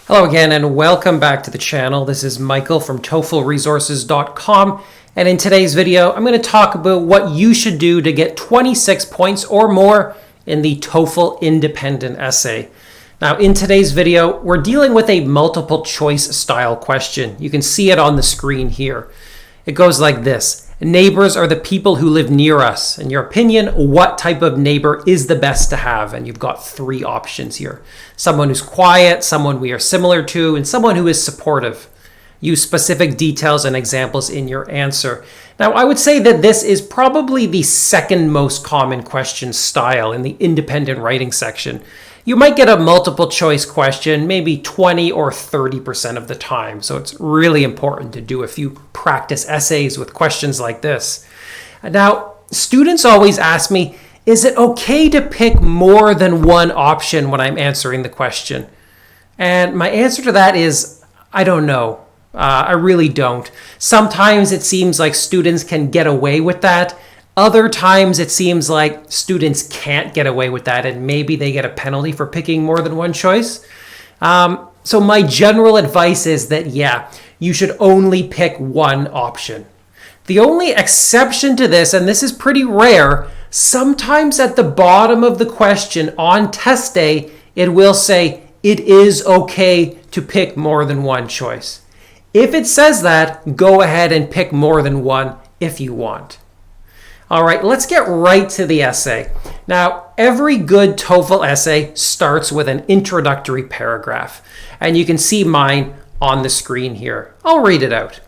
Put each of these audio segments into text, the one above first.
Hello again and welcome back to the channel. This is Michael from TOEFLresources.com, and in today's video I'm going to talk about what you should do to get 26 points or more in the TOEFL independent essay. Now in today's video we're dealing with a multiple choice style question. You can see it on the screen here. It goes like this. Neighbors are the people who live near us. In your opinion, what type of neighbor is the best to have? And you've got three options here. Someone who's quiet, someone we are similar to, and someone who is supportive. Use specific details and examples in your answer. Now, I would say that this is probably the second most common question style in the independent writing section. You might get a multiple choice question maybe 20 or 30% of the time. So it's really important to do a few practice essays with questions like this. Now, students always ask me, is it okay to pick more than one option when I'm answering the question? And my answer to that is, I don't know. I really don't. Sometimes it seems like students can get away with that. Other times it seems like students can't get away with that and maybe they get a penalty for picking more than one choice. So my general advice is that, yeah, you should only pick one option. The only exception to this, and this is pretty rare, sometimes at the bottom of the question on test day, it will say it is okay to pick more than one choice. If it says that, go ahead and pick more than one if you want. All right, let's get right to the essay. Now, every good TOEFL essay starts with an introductory paragraph, and you can see mine on the screen here. I'll read it out.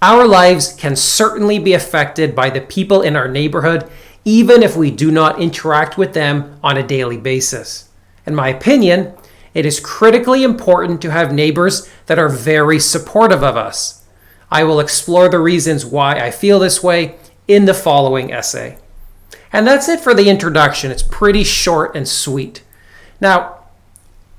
Our lives can certainly be affected by the people in our neighborhood, even if we do not interact with them on a daily basis. In my opinion, it is critically important to have neighbors that are very supportive of us. I will explore the reasons why I feel this way in the following essay. And that's it for the introduction. It's pretty short and sweet. Now,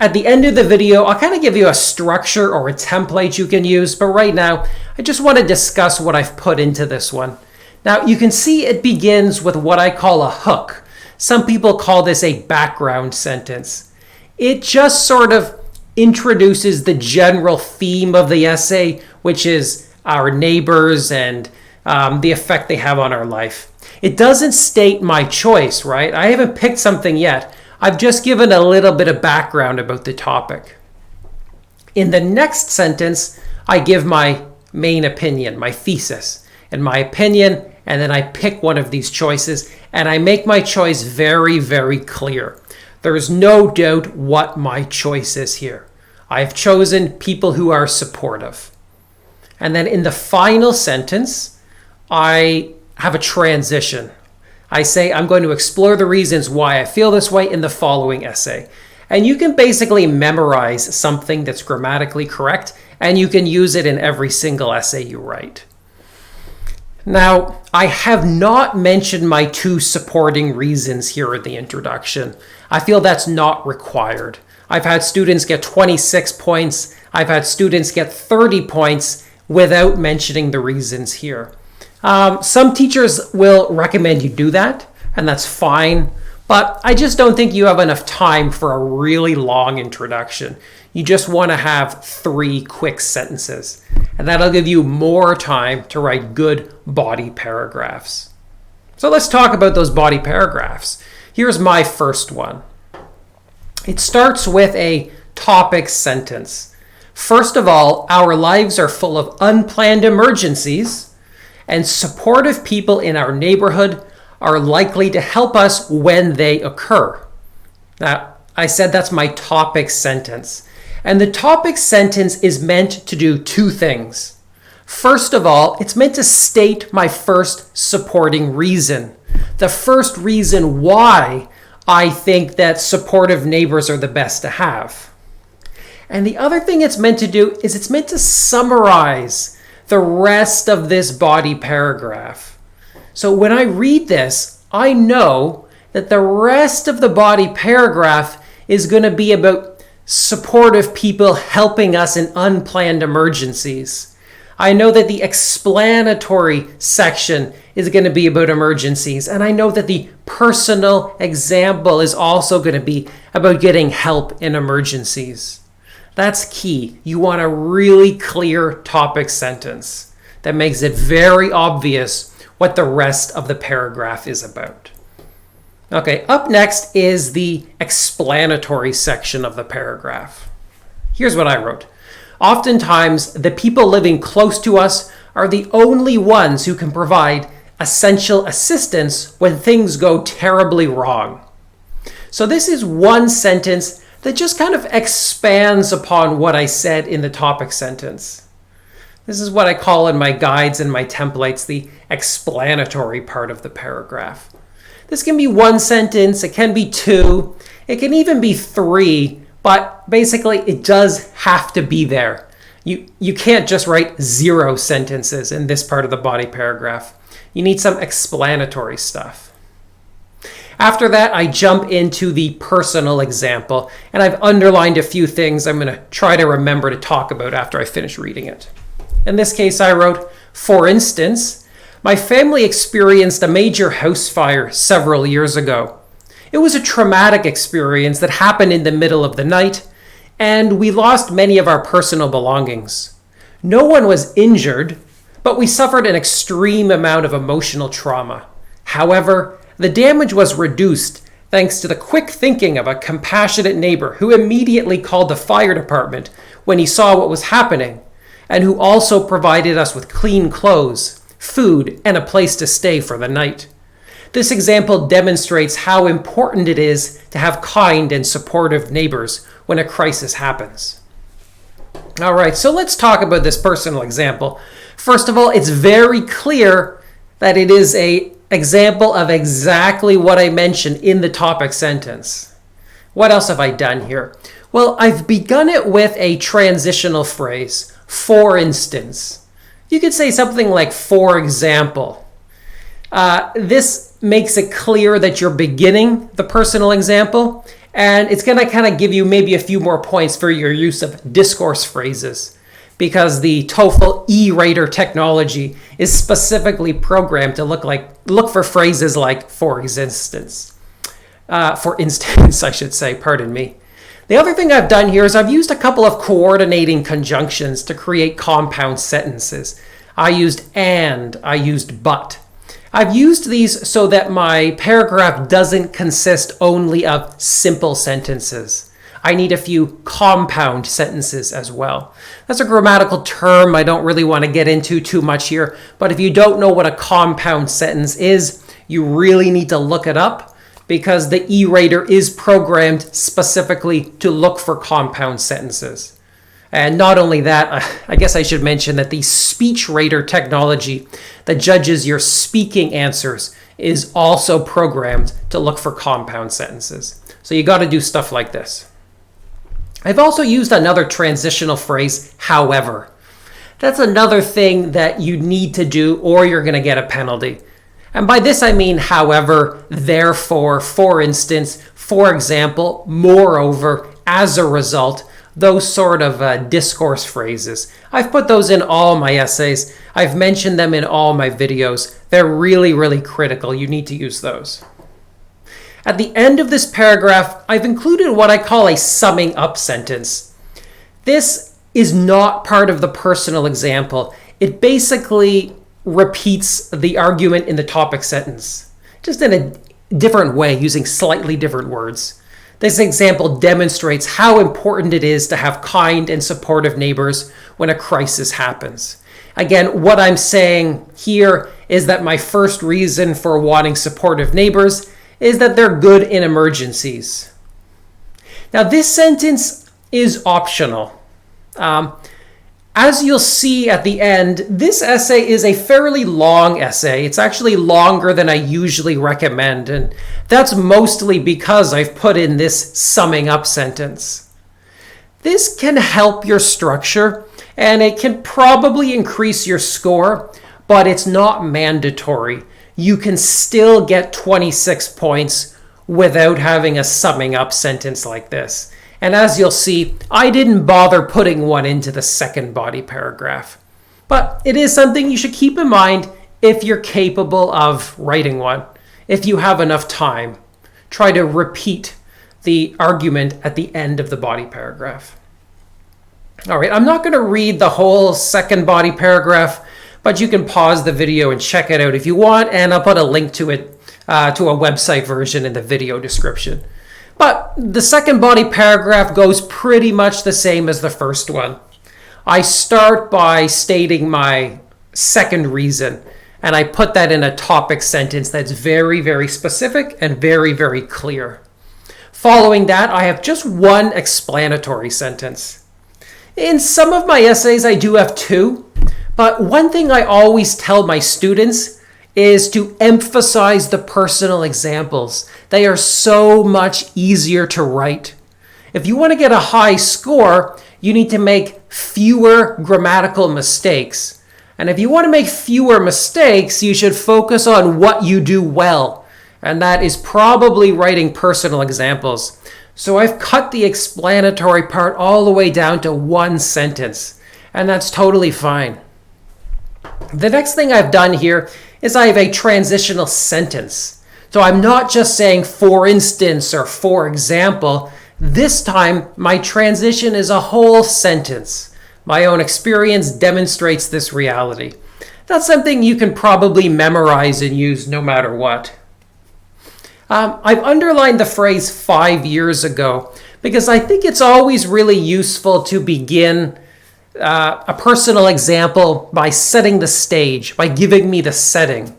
at the end of the video, I'll kind of give you a structure or a template you can use, but right now, I just want to discuss what I've put into this one. Now, you can see it begins with what I call a hook. Some people call this a background sentence. It just sort of introduces the general theme of the essay, which is our neighbors and the effect they have on our life. It doesn't state my choice, right? I haven't picked something yet. I've just given a little bit of background about the topic. In the next sentence, I give my main opinion, my thesis, and my opinion, and then I pick one of these choices, and I make my choice very, very clear. There is no doubt what my choice is here. I've chosen people who are supportive. And then in the final sentence, I have a transition. I say I'm going to explore the reasons why I feel this way in the following essay. And you can basically memorize something that's grammatically correct, and you can use it in every single essay you write. Now, I have not mentioned my two supporting reasons here in the introduction. I feel that's not required. I've had students get 26 points. I've had students get 30 points without mentioning the reasons here. Some teachers will recommend you do that, and that's fine, but I just don't think you have enough time for a really long introduction. You just want to have 3 quick sentences, and that'll give you more time to write good body paragraphs. So let's talk about those body paragraphs. Here's my first one. It starts with a topic sentence. First of all, our lives are full of unplanned emergencies, and supportive people in our neighborhood are likely to help us when they occur. Now, I said that's my topic sentence. And the topic sentence is meant to do 2 things. First of all, it's meant to state my first supporting reason. The first reason why I think that supportive neighbors are the best to have. And the other thing it's meant to do is it's meant to summarize the rest of this body paragraph. So when I read this, I know that the rest of the body paragraph is going to be about supportive people helping us in unplanned emergencies. I know that the explanatory section is going to be about emergencies, and I know that the personal example is also going to be about getting help in emergencies. That's key. You want a really clear topic sentence that makes it very obvious what the rest of the paragraph is about. Okay, up next is the explanatory section of the paragraph. Here's what I wrote. Oftentimes, the people living close to us are the only ones who can provide essential assistance when things go terribly wrong. So this is one sentence that just kind of expands upon what I said in the topic sentence. This is what I call in my guides and my templates the explanatory part of the paragraph. This can be one sentence, it can be two, it can even be three, but basically it does have to be there. You can't just write 0 sentences in this part of the body paragraph. You need some explanatory stuff. After that, I jump into the personal example, and I've underlined a few things I'm going to try to remember to talk about after I finish reading it. In this case, I wrote, for instance, my family experienced a major house fire several years ago. It was a traumatic experience that happened in the middle of the night, and we lost many of our personal belongings. No one was injured, but we suffered an extreme amount of emotional trauma. However, the damage was reduced thanks to the quick thinking of a compassionate neighbor who immediately called the fire department when he saw what was happening, and who also provided us with clean clothes, food, and a place to stay for the night. This example demonstrates how important it is to have kind and supportive neighbors when a crisis happens. All right, so let's talk about this personal example. First of all, it's very clear that it is an example of exactly what I mentioned in the topic sentence. What else have I done here? Well, I've begun it with a transitional phrase, for instance. You could say something like, for example. This makes it clear that you're beginning the personal example, and it's going to kind of give you maybe a few more points for your use of discourse phrases, because the TOEFL e-rater technology is specifically programmed to look for phrases like for instance, I should say, pardon me. The other thing I've done here is I've used a couple of coordinating conjunctions to create compound sentences. I used and, I used but. I've used these so that my paragraph doesn't consist only of simple sentences. I need a few compound sentences as well. That's a grammatical term I don't really want to get into too much here, but if you don't know what a compound sentence is, you really need to look it up, because the e-rater is programmed specifically to look for compound sentences. And not only that, I guess I should mention that the speech rater technology that judges your speaking answers is also programmed to look for compound sentences. So you got to do stuff like this. I've also used another transitional phrase, however. That's another thing that you need to do or you're going to get a penalty. And by this I mean however, therefore, for instance, for example, moreover, as a result, those sort of discourse phrases. I've put those in all my essays. I've mentioned them in all my videos. They're really, really critical. You need to use those. At the end of this paragraph, I've included what I call a summing up sentence. This is not part of the personal example. It basically repeats the argument in the topic sentence, just in a different way, using slightly different words. This example demonstrates how important it is to have kind and supportive neighbors when a crisis happens. Again, what I'm saying here is that my first reason for wanting supportive neighbors is that they're good in emergencies. Now, this sentence is optional. As you'll see at the end, this essay is a fairly long essay. It's actually longer than I usually recommend, and that's mostly because I've put in this summing up sentence. This can help your structure, and it can probably increase your score, but it's not mandatory. You can still get 26 points without having a summing up sentence like this. And as you'll see, I didn't bother putting one into the second body paragraph. But it is something you should keep in mind if you're capable of writing one. If you have enough time, try to repeat the argument at the end of the body paragraph. All right, I'm not going to read the whole second body paragraph, but you can pause the video and check it out if you want, and I'll put a link to it, to a website version in the video description. But the second body paragraph goes pretty much the same as the first one. I start by stating my second reason, and I put that in a topic sentence that's very, very specific and very, very clear. Following that, I have just one explanatory sentence. In some of my essays, I do have two, but one thing I always tell my students is to emphasize the personal examples. They are so much easier to write. If you want to get a high score, you need to make fewer grammatical mistakes. And if you want to make fewer mistakes, you should focus on what you do well. And that is probably writing personal examples. So I've cut the explanatory part all the way down to one sentence, and that's totally fine. The next thing I've done here is I have a transitional sentence. So I'm not just saying for instance or for example. This time, my transition is a whole sentence. My own experience demonstrates this reality. That's something you can probably memorize and use no matter what. I've underlined the phrase 5 years ago because I think it's always really useful to begin a personal example by setting the stage, by giving me the setting.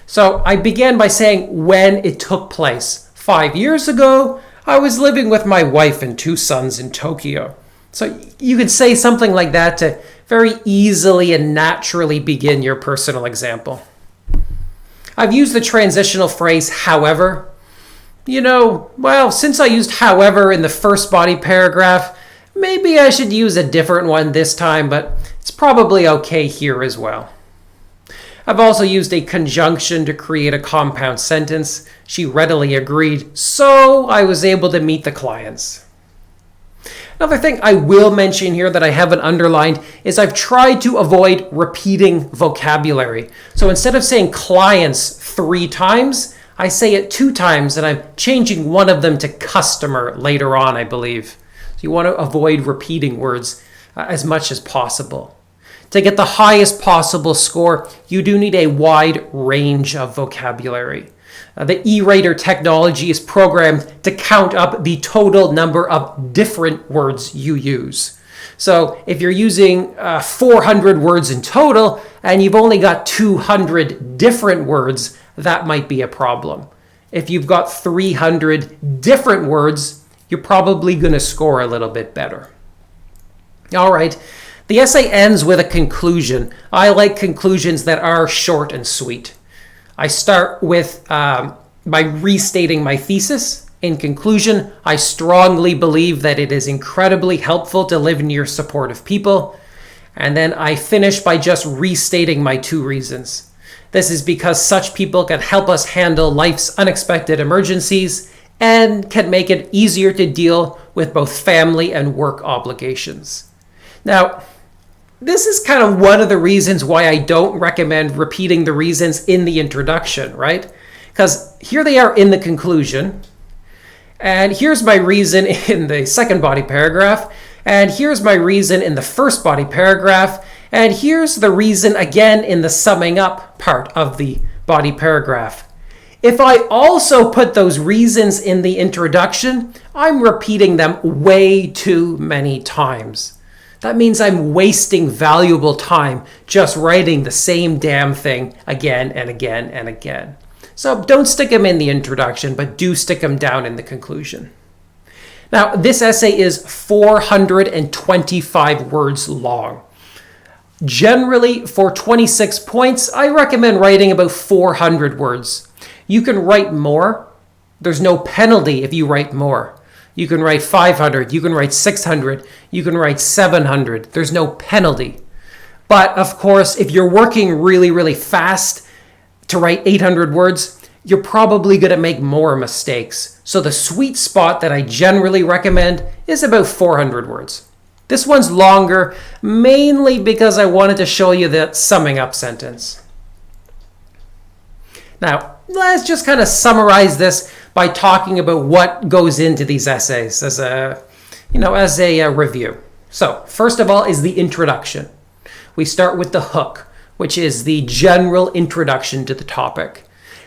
So I began by saying when it took place. 5 years ago, I was living with my wife and 2 sons in Tokyo. So you could say something like that to very easily and naturally begin your personal example. I've used the transitional phrase, however. Since I used however in the first body paragraph, maybe I should use a different one this time, but it's probably okay here as well. I've also used a conjunction to create a compound sentence. She readily agreed, so I was able to meet the clients. Another thing I will mention here that I haven't underlined is I've tried to avoid repeating vocabulary. So instead of saying clients 3 times, I say it 2 times, and I'm changing one of them to customer later on, I believe. So you want to avoid repeating words as much as possible. To get the highest possible score, you do need a wide range of vocabulary. The E-Rater technology is programmed to count up the total number of different words you use. So if you're using 400 words in total and you've only got 200 different words, that might be a problem. If you've got 300 different words, you're probably going to score a little bit better. All right. The essay ends with a conclusion. I like conclusions that are short and sweet. I start with by restating my thesis. In conclusion, I strongly believe that it is incredibly helpful to live near supportive people. And then I finish by just restating my 2 reasons. This is because such people can help us handle life's unexpected emergencies and can make it easier to deal with both family and work obligations. Now, this is kind of one of the reasons why I don't recommend repeating the reasons in the introduction, right? Because here they are in the conclusion, and here's my reason in the second body paragraph, and here's my reason in the first body paragraph, and here's the reason again in the summing up part of the body paragraph. If I also put those reasons in the introduction, I'm repeating them way too many times. That means I'm wasting valuable time just writing the same damn thing again and again and again. So don't stick them in the introduction, but do stick them down in the conclusion. Now, this essay is 425 words long. Generally, for 26 points, I recommend writing about 400 words. You can write more. There's no penalty if you write more. You can write 500, you can write 600, you can write 700. There's no penalty. But of course, if you're working really, really fast to write 800 words, you're probably going to make more mistakes. So the sweet spot that I generally recommend is about 400 words. This one's longer, mainly because I wanted to show you the summing up sentence. Now, let's just kind of summarize this by talking about what goes into these essays as a review. So first of all is the introduction. We start with the hook, which is the general introduction to the topic.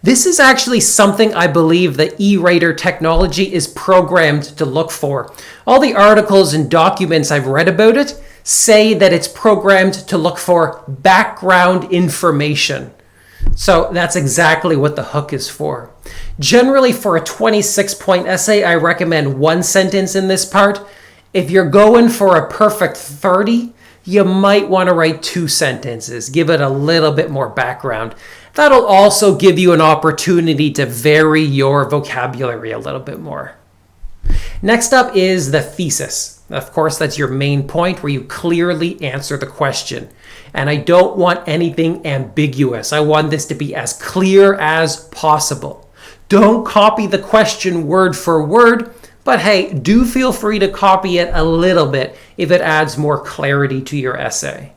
This is actually something I believe the e-writer technology is programmed to look for. All the articles and documents I've read about it say that it's programmed to look for background information. So that's exactly what the hook is for. Generally, for a 26-point essay, I recommend one sentence in this part. If you're going for a perfect 30, you might want to write 2 sentences. Give it a little bit more background. That'll also give you an opportunity to vary your vocabulary a little bit more. Next up is the thesis. Of course, that's your main point where you clearly answer the question. And I don't want anything ambiguous. I want this to be as clear as possible. Don't copy the question word for word, but hey, do feel free to copy it a little bit if it adds more clarity to your essay.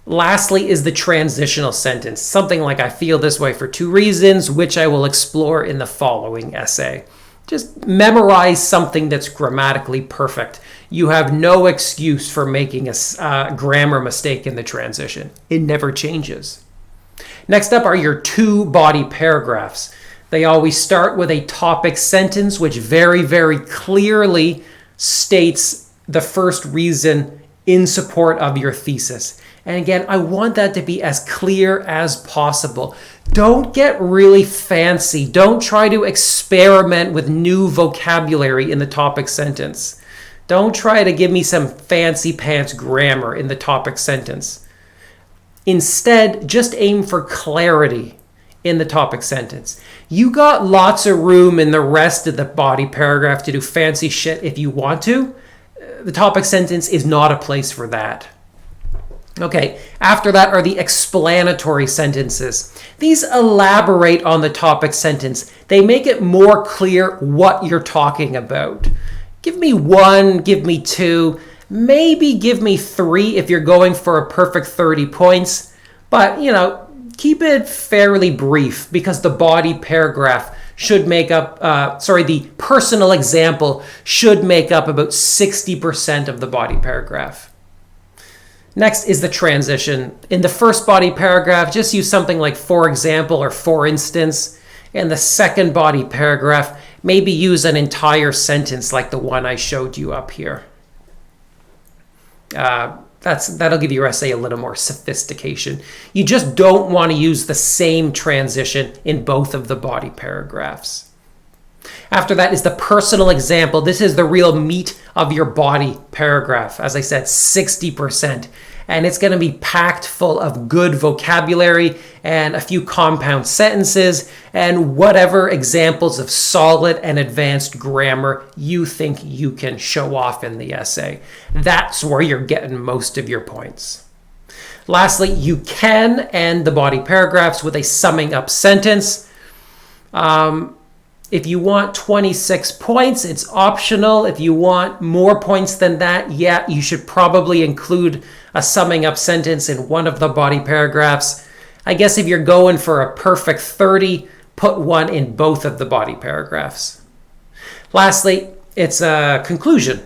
Lastly is the transitional sentence, something like I feel this way for 2 reasons, which I will explore in the following essay. Just memorize something that's grammatically perfect. You have no excuse for making a grammar mistake in the transition. It never changes. Next up are your 2 body paragraphs. They always start with a topic sentence, which very, very clearly states the first reason in support of your thesis. And again, I want that to be as clear as possible. Don't get really fancy. Don't try to experiment with new vocabulary in the topic sentence. Don't try to give me some fancy pants grammar in the topic sentence. Instead, just aim for clarity in the topic sentence. You got lots of room in the rest of the body paragraph to do fancy shit if you want to. The topic sentence is not a place for that. Okay, after that are the explanatory sentences. These elaborate on the topic sentence. They make it more clear what you're talking about. Give me 1, give me 2, maybe give me 3 if you're going for a perfect 30 points. But, keep it fairly brief because the body paragraph should make up, the personal example should make up about 60% of the body paragraph. Next is the transition. In the first body paragraph, just use something like for example or for instance. In the second body paragraph, maybe use an entire sentence like the one I showed you up here. That'll give your essay a little more sophistication. You just don't want to use the same transition in both of the body paragraphs. After that is the personal example. This is the real meat of your body paragraph. As I said, 60%. And it's going to be packed full of good vocabulary and a few compound sentences and whatever examples of solid and advanced grammar you think you can show off in the essay. That's where you're getting most of your points. Lastly, you can end the body paragraphs with a summing up sentence. If you want 26 points, it's optional. If you want more points than that, yeah, you should probably include a summing up sentence in one of the body paragraphs. I guess if you're going for a perfect 30, put one in both of the body paragraphs. Lastly, it's a conclusion.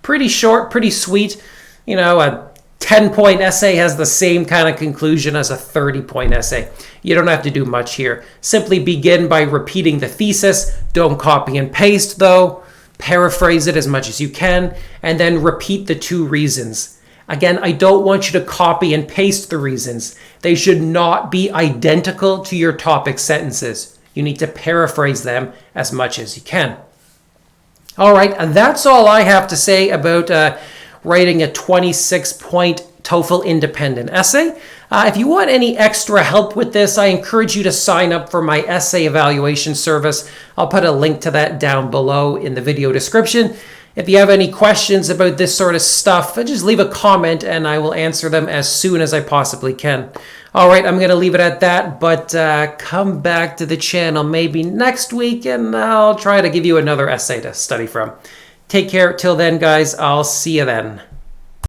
Pretty short, pretty sweet. A 10-point essay has the same kind of conclusion as a 30-point essay. You don't have to do much here. Simply begin by repeating the thesis. Don't copy and paste, though. Paraphrase it as much as you can, and then repeat the 2 reasons. Again, I don't want you to copy and paste the reasons. They should not be identical to your topic sentences. You need to paraphrase them as much as you can. All right, and that's all I have to say about writing a 26-point TOEFL independent essay. If you want any extra help with this, I encourage you to sign up for my essay evaluation service. I'll put a link to that down below in the video description. If you have any questions about this sort of stuff, just leave a comment and I will answer them as soon as I possibly can. All right, I'm going to leave it at that, but come back to the channel maybe next week and I'll try to give you another essay to study from. Take care. Till then, guys, I'll see you then.